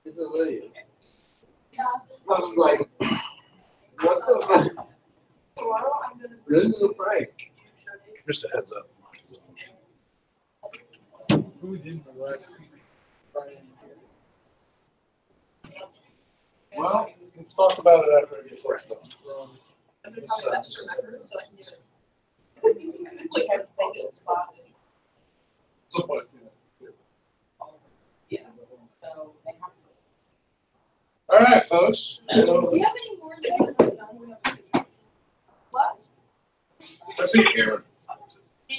It's a video. I was like, what the fuck? This is a prank. Just a heads up. Who we did the last Well, let's talk about it after I get first done. All right, folks. Do you have any more things? What? Let's see here.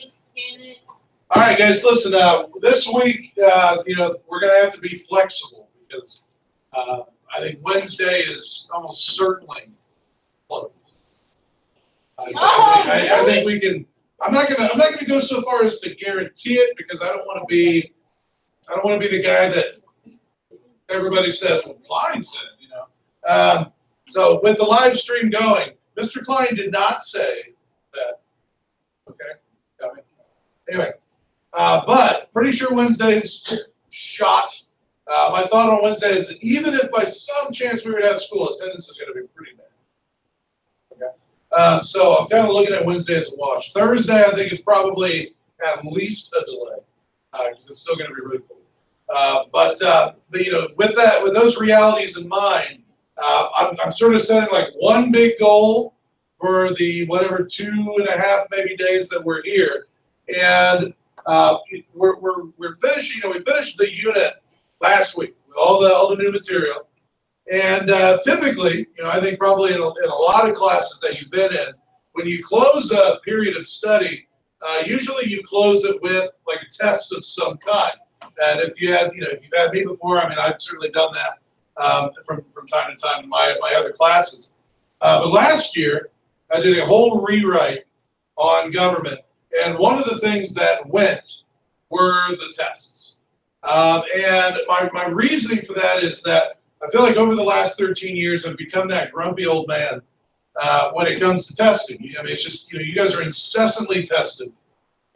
Scan it. All right, guys, listen. This week, we're going to have to be flexible because I think Wednesday is almost certainly closed. I think we can. I'm not gonna go so far as to guarantee it because I don't want to be the guy that everybody says, well, Klein said, So with the live stream going, Mr. Klein did not say that. Okay, got me. Anyway, but pretty sure Wednesday's shot. My thought on Wednesday is that even if by some chance we were to have school, attendance is going to be pretty bad. Okay, so I'm kind of looking at Wednesday as a wash. Thursday, I think, is probably at least a delay because it's still going to be really cool. But with those realities in mind, I'm sort of setting like one big goal for the whatever 2.5 maybe days that we're here, and we're finishing. We finished the unit last week with all the new material, and typically, I think probably in a lot of classes that you've been in, when you close a period of study, usually you close it with like a test of some kind. And if you've had me before, I've certainly done that from time to time in my other classes. But last year, I did a whole rewrite on government, and one of the things that went were the tests. And my reasoning for that is that I feel like over the last 13 years, I've become that grumpy old man when it comes to testing. It's just, you guys are incessantly tested.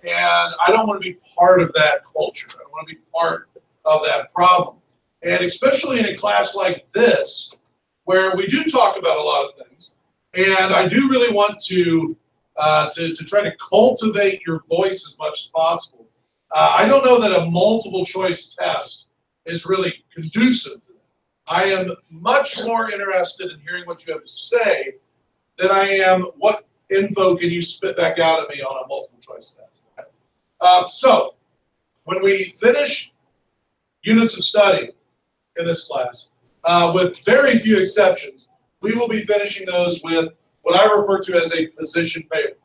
And I don't want to be part of that culture. I don't want to be part of that problem. And especially in a class like this, where we do talk about a lot of things, and I do really want to try to cultivate your voice as much as possible. I don't know that a multiple choice test is really conducive to that. I am much more interested in hearing what you have to say than I am what info can you spit back out at me on a multiple choice test. So when we finish units of study in this class, with very few exceptions, we will be finishing those with what I refer to as a position paper.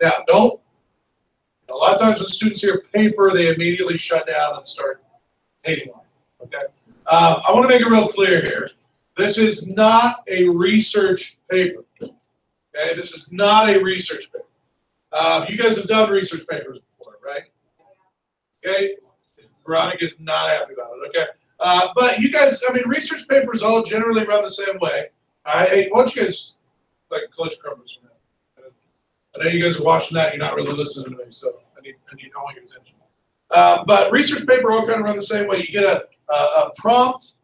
Now, a lot of times when students hear paper, they immediately shut down and start hating life. Okay, I want to make it real clear here. This is not a research paper. Okay, this is not a research paper. You guys have done research papers before, right? Okay, Veronica's not happy about it. Okay, but you guys, research papers all generally run the same way. Hey, why don't you guys close your cameras for now? I know you guys are watching that. You're not really listening to me, so I need all your attention. But research paper all kind of run the same way. You get a prompt,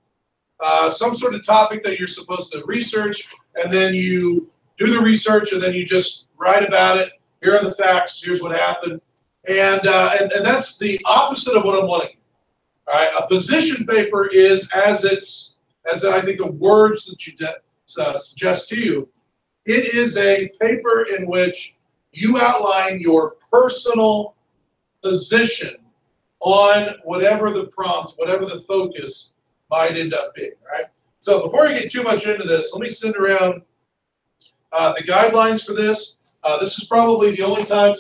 some sort of topic that you're supposed to research, and then you do the research, and then you just write about it. Here are the facts. Here's what happened, and that's the opposite of what I'm wanting. All right, a position paper is as I think the words that you suggest to you. It is a paper in which you outline your personal position on whatever the prompt, whatever the focus might end up being, right? So before I get too much into this, let me send around the guidelines for this. This is probably the only time,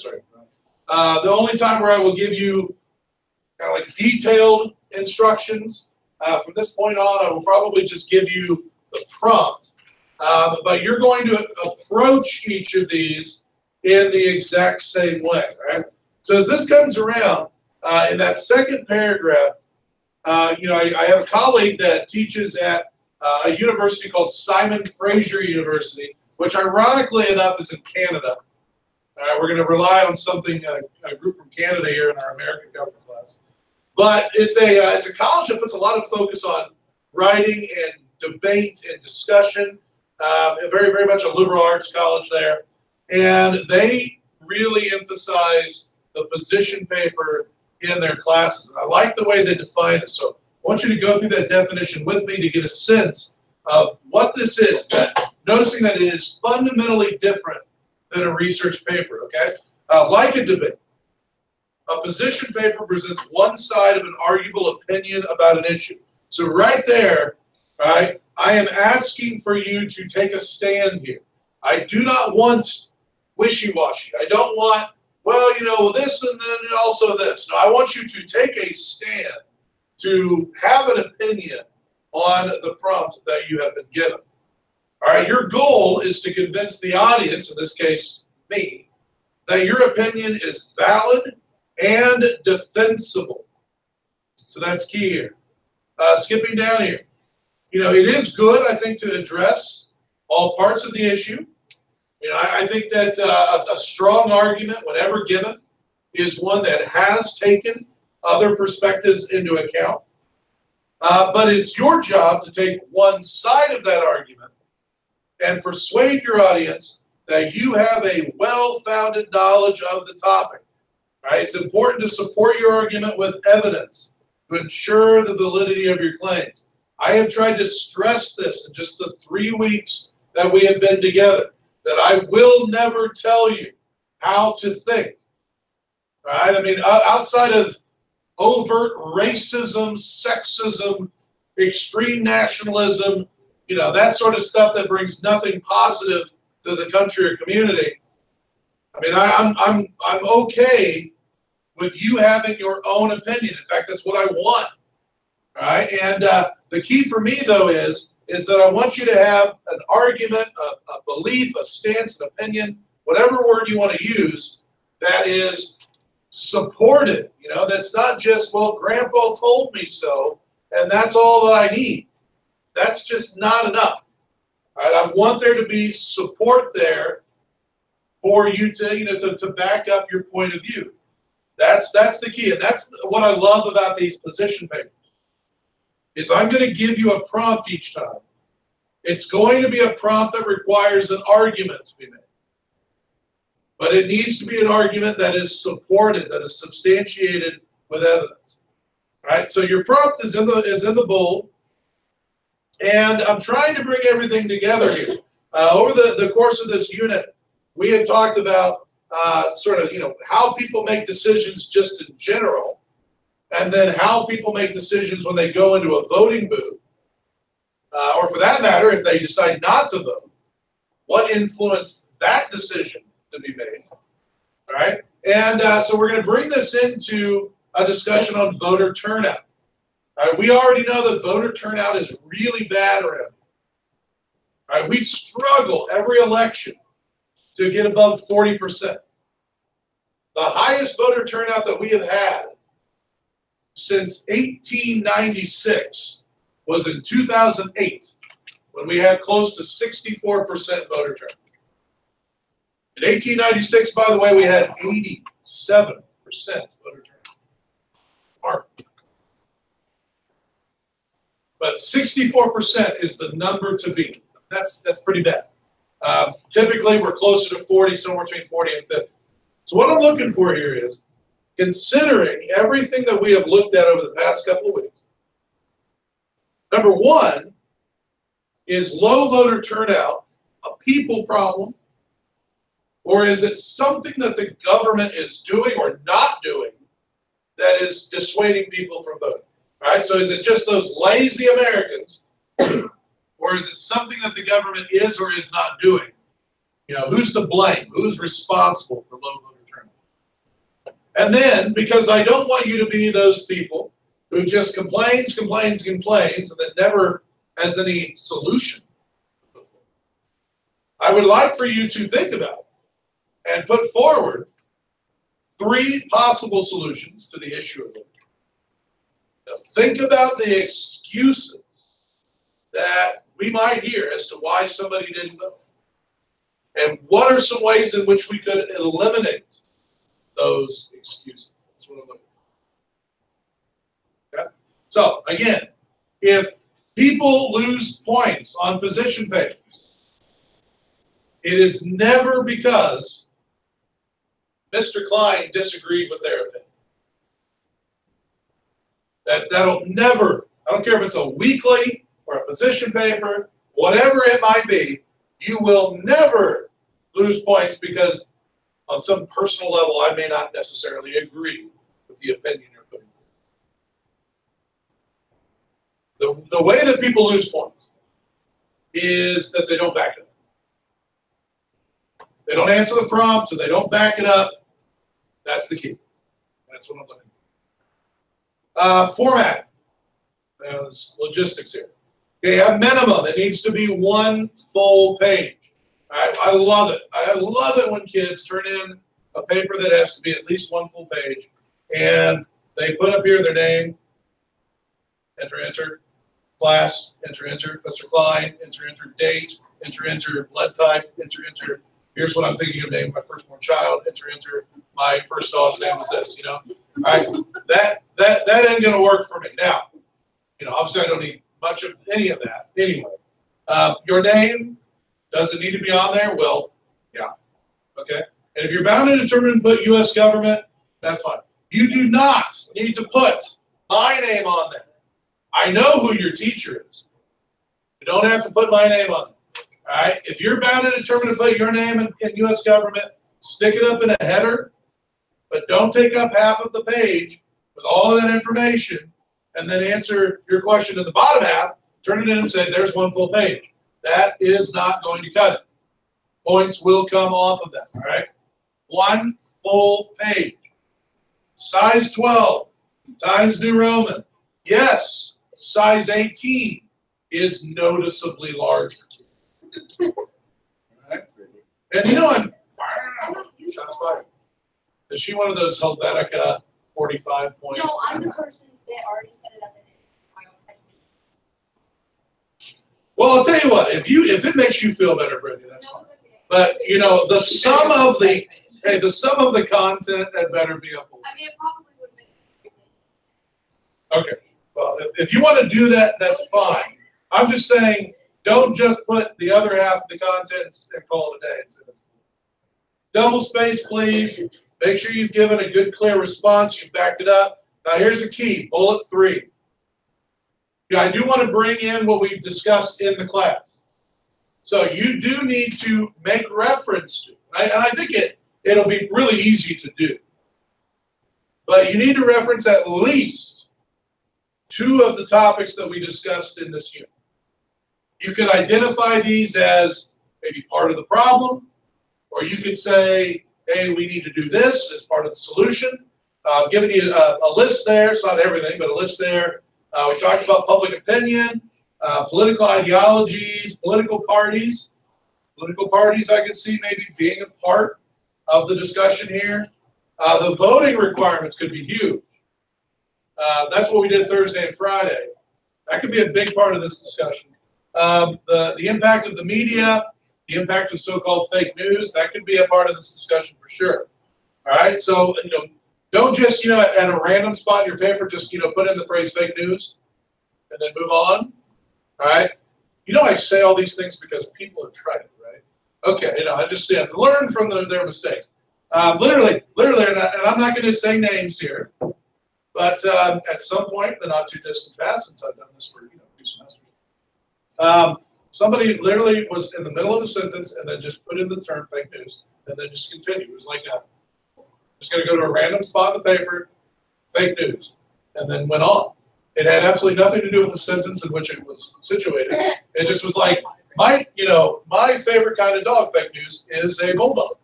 the only time where I will give you kind of like detailed instructions. From this point on, I will probably just give you the prompt. But you're going to approach each of these in the exact same way, right? So as this comes around, in that second paragraph, I have a colleague that teaches at a university called Simon Fraser University, which ironically enough is in Canada. All right, we're going to rely on something, a group from Canada here in our American government class. But it's a college that puts a lot of focus on writing and debate and discussion. Very, very much a liberal arts college there. And they really emphasize the position paper in their classes. And I like the way they define it. So I want you to go through that definition with me to get a sense of what this is. Noticing that it is fundamentally different than a research paper, okay? Like a debate, a position paper presents one side of an arguable opinion about an issue. So right there, right, I am asking for you to take a stand here. I do not want wishy-washy. I don't want, well, you know, this and then also this. No, I want you to take a stand, to have an opinion on the prompt that you have been given. All right, your goal is to convince the audience, in this case, me, that your opinion is valid and defensible. So that's key here. Skipping down here. You know, it is good, I think, to address all parts of the issue. You know, I think that a strong argument, whenever given, is one that has taken other perspectives into account. But it's your job to take one side of that argument and persuade your audience that you have a well-founded knowledge of the topic. Right? It's important to support your argument with evidence to ensure the validity of your claims. I have tried to stress this in just the 3 weeks that we have been together, that I will never tell you how to think. Right? I mean, outside of overt racism, sexism, extreme nationalism, you know, that sort of stuff that brings nothing positive to the country or community. I mean, I'm okay with you having your own opinion. In fact, that's what I want. All right, and the key for me though is that I want you to have an argument, a belief, a stance, an opinion, whatever word you want to use, that is supported. You know, that's not just, well, Grandpa told me so, and that's all that I need. That's just not enough. All right, I want there to be support there for you to, you know, to back up your point of view. That's the key, and that's what I love about these position papers. Is I'm going to give you a prompt each time. It's going to be a prompt that requires an argument to be made. But it needs to be an argument that is supported, that is substantiated with evidence. All right, so your prompt is in the bowl, and I'm trying to bring everything together here. Over the course of this unit, we had talked about sort of, you know, how people make decisions just in general, and then how people make decisions when they go into a voting booth, or for that matter, if they decide not to vote, what influenced that decision to be made. All right, and so we're going to bring this into a discussion on voter turnout. All right, we already know that voter turnout is really bad around here. All right, we struggle every election to get above 40%. The highest voter turnout that we have had since 1896 was in 2008, when we had close to 64% voter turnout. In 1896, by the way, we had 87% voter turnout. Hard. But 64% is the number to beat. That's pretty bad. Typically, we're closer to 40, somewhere between 40 and 50. So what I'm looking for here is, considering everything that we have looked at over the past couple of weeks, number one, is low voter turnout a people problem, or is it something that the government is doing or not doing that is dissuading people from voting? All right, so is it just those lazy Americans, or is it something that the government is or is not doing? You know, who's to blame? Who's responsible for low voter turnout? And then, because I don't want you to be those people who just complains, and that never has any solution, I would like for you to think about and put forward 3 possible solutions to the issue of voting. Now, think about the excuses that we might hear as to why somebody didn't vote. And what are some ways in which we could eliminate those excuses? That's what I'm looking for. Okay? So, again, if People lose points on position papers. It is never because Mr. Klein disagreed with their opinion. That'll never, I don't care if it's a weekly or a position paper, whatever it might be, you will never lose points because on some personal level, I may not necessarily agree with the opinion you're putting forward. The way that people lose points is that they don't back it up. They don't answer the prompt, or they don't back it up. That's the key. That's what I'm looking for. Format. There's logistics here. Okay, at minimum, it needs to be one full page. All right, I love it. I love it when kids turn in a paper that has to be at least one full page, and they put up here their name, enter, class, enter, Mr. Klein, enter, date, enter, blood type, enter. Here's what I'm thinking of naming my firstborn child, enter, my first dog's name was this, you know. All right, that ain't gonna work for me. Now, you know, obviously I don't need much of any of that anyway. Your name, does it need to be on there? Well, yeah, okay. And if you're bound and determined to put U.S. government, that's fine. You do not need to put my name on there. I know who your teacher is. You don't have to put my name on there. All right? If you're bound and determined to put your name in U.S. government, stick it up in a header, but don't take up half of the page with all of that information and then answer your question in the bottom half, turn it in and say, there's one full page. That is not going to cut it. Points will come off of that, all right? One full page. Size 12, Times New Roman. Yes, size 18 is noticeably larger. All right? And you know, shots fired. Is she one of those Helvetica 45 point? No, I'm the person that already set it up in it. Well, I'll tell you what, if it makes you feel better, Brittany, that's fine. But you know, the sum of the content had better be a full. I mean, it probably would make it. Okay. Well, if you want to do that, that's fine. I'm just saying, don't just put the other half of the contents and call it a day. Double space, please. Make sure you've given a good, clear response. You've backed it up. Now, here's the key, bullet 3. Yeah, I do want to bring in what we've discussed in the class. So you do need to make reference to, and I think it'll be really easy to do. But you need to reference at least 2 of the topics that we discussed in this unit. You could identify these as maybe part of the problem, or you could say, hey, we need to do this as part of the solution. I've given you a list there. It's not everything, but a list there. We talked about public opinion, political ideologies, political parties. Political parties I could see maybe being a part of the discussion here. The voting requirements could be huge. That's what we did Thursday and Friday. That could be a big part of this discussion. The impact of the media, the impact of so-called fake news, that could be a part of this discussion for sure. All right, so you know, don't just at a random spot in your paper just put in the phrase fake news and then move on. All right, I say all these things because people have tried it, right? Okay, I just learn from their mistakes. Literally, and I'm not going to say names here, but at some point, the not too distant past, since I've done this for 2 semesters, somebody literally was in the middle of a sentence and then just put in the term fake news and then just continue. It was like just going to go to a random spot in the paper, fake news, and then went on. It had absolutely nothing to do with the sentence in which it was situated. It just was like, my favorite kind of dog, fake news, is a bulldog.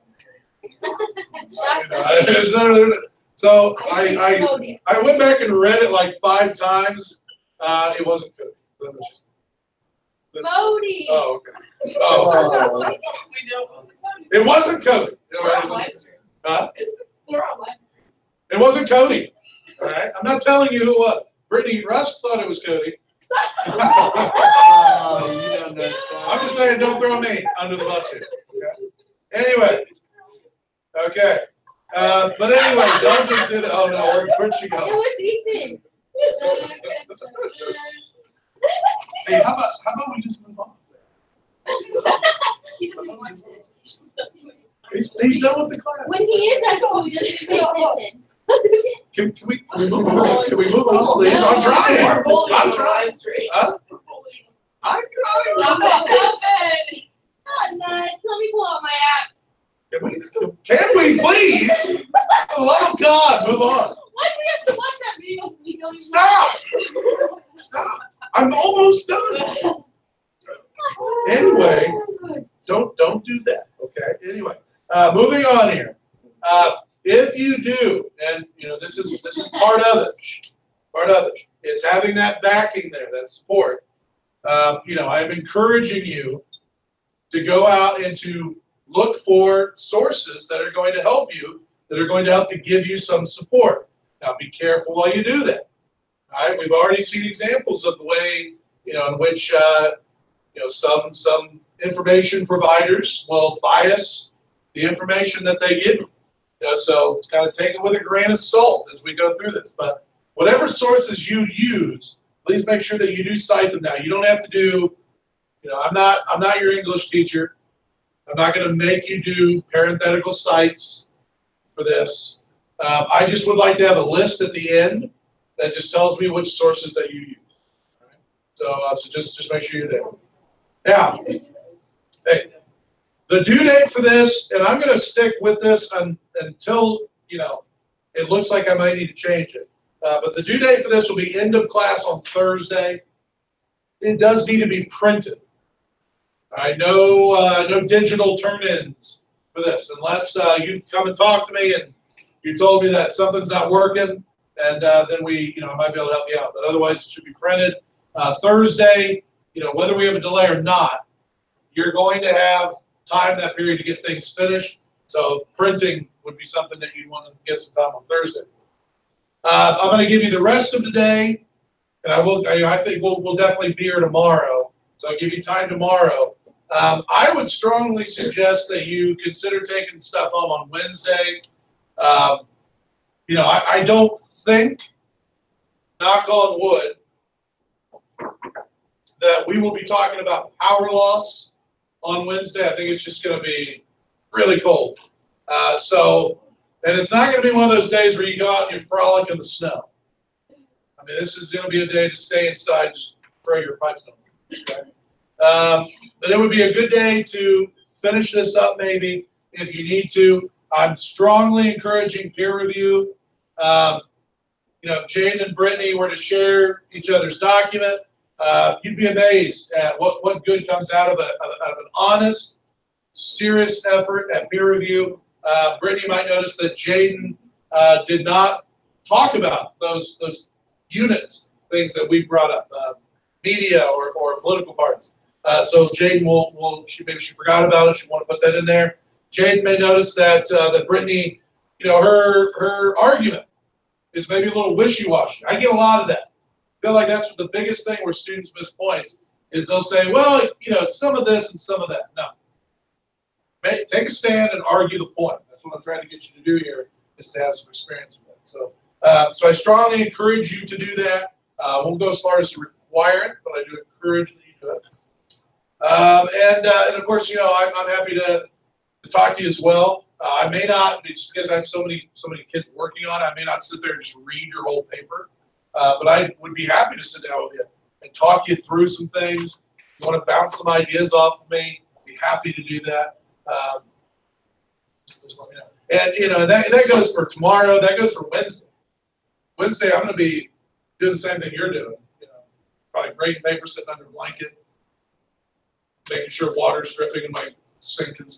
So I went back and read it like 5 times. It wasn't good. Cody. Oh, okay. Oh. It wasn't Cody. Huh? It wasn't Cody. All right. I'm not telling you who it was. Brittany Rusk thought it was Cody. Oh, you don't know. I'm just saying, don't throw me under the bus here. Okay? Anyway. Okay. But anyway, don't just do that. Oh no, where'd she go? It was Ethan. Hey, how about we just move on? He doesn't want to. He's done with the class. When he is at school, he doesn't pay attention. Can we move on? Can we move on, please? I'm trying. I'm trying. Huh? I'm trying. Not nuts. Let me pull out my app. Can we please? For the love of God, move on. Why do we have to watch that video? We don't even Stop. Stop. I'm almost done. Anyway, don't do that. Okay. Anyway, moving on here. If you do, and this is part of it. Part of it is having that backing there, that support. I'm encouraging you to go out and to look for sources that are going to help you, that are going to help to give you some support. Now, be careful while you do that. All right, we've already seen examples of the way, in which, some information providers will bias the information that they give you. So it's kind of take it with a grain of salt as we go through this. But whatever sources you use, please make sure that you do cite them. Now, you don't have to do, I'm not your English teacher. I'm not going to make you do parenthetical cites for this. I just would like to have a list at the end that just tells me which sources that you use. All right? So just make sure you're there. Now, hey, the due date for this, and I'm going to stick with this until, it looks like I might need to change it. But the due date for this will be end of class on Thursday. It does need to be printed. All right, no digital turn-ins for this, unless you come and talk to me and you told me that something's not working, and then I might be able to help you out. But otherwise, it should be printed Thursday. Whether we have a delay or not, you're going to have time that period to get things finished. So printing would be something that you'd want to get some time on Thursday. I'm going to give you the rest of the day, and I think we'll definitely be here tomorrow. So I'll give you time tomorrow. I would strongly suggest that you consider taking stuff home on Wednesday. I don't think, knock on wood, that we will be talking about power loss on Wednesday. I think it's just going to be really cold. And it's not going to be one of those days where you go out and you frolic in the snow. I mean, this is going to be a day to stay inside, just throw your pipes on. Okay? But it would be a good day to finish this up maybe if you need to. I'm strongly encouraging peer review. Jane and Brittany were to share each other's document. You'd be amazed at what good comes out of an honest, serious effort at peer review. Brittany might notice that Jaden did not talk about those units, things that we brought up, media or political parties. So Jaden maybe she forgot about it. She want to put that in there. Jaden may notice that Brittany, her argument is maybe a little wishy-washy. I get a lot of that. I feel like that's the biggest thing where students miss points is they'll say, well, it's some of this and some of that. No. Take a stand and argue the point. That's what I'm trying to get you to do here, is to have some experience with it. So I strongly encourage you to do that. I won't go as far as to require it, but I do encourage that you do it. And of course, I'm happy to talk to you as well. I may not, because I have so many kids working on it, I may not sit there and just read your whole paper. But I would be happy to sit down with you and talk you through some things. If you want to bounce some ideas off of me, I'd be happy to do that. Just let me know. And that goes for tomorrow. That goes for Wednesday. Wednesday, I'm going to be doing the same thing you're doing. Probably grading paper, sitting under a blanket, making sure water's dripping in my sink, and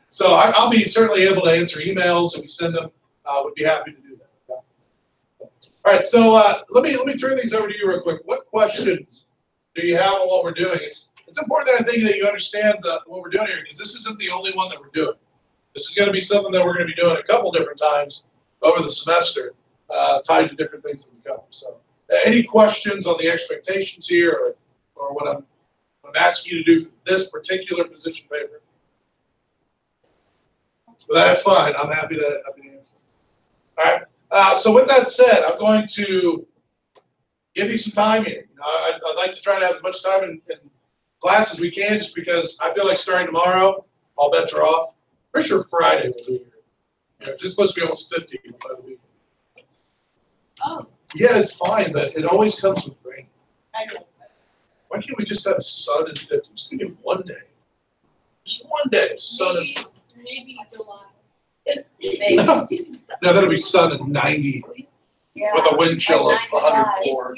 So I'll be certainly able to answer emails if we send them. Would be happy to do that. All right, so let me turn things over to you real quick. What questions do you have on what we're doing? It's important that I think that you understand what we're doing here, because this isn't the only one that we're doing. This is going to be something that we're going to be doing a couple different times over the semester, tied to different things that we cover. So, any questions on the expectations here, or what I'm asking you to do for this particular position paper? So that's fine. I'm happy to answer. All right. So with that said, I'm going to give you some time here. You know, I'd like to try to have as much time in class as we can, just because I feel like starting tomorrow, all bets are off. Pretty sure Friday will be here. You know, it's just supposed to be almost 50 by the week. Oh, Yeah, it's fine, but it always comes with rain. I know. Why can't we just have sun and 50? Just give me one day. Just one day, sun and Maybe July. Maybe. No, that'll be sun and 90 Yeah. with a wind chill of Like 104.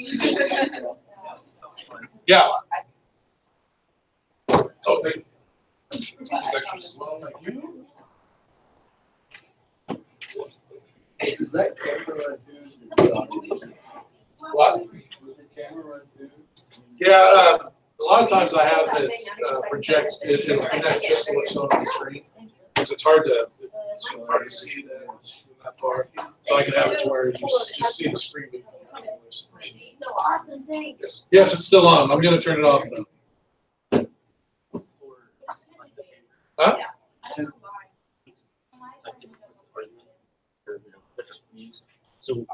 Yeah. Okay. These extras as well, thank you. Is that camera dude? What? Was the camera dude? Yeah, a lot of times I have it project, it'll connect just to what's on the screen, because it's hard to see that far. So I can have it to where you just see the screen. So awesome, thanks. Yes, yes, it's still on. I'm gonna turn it off now. Huh? I don't know why. So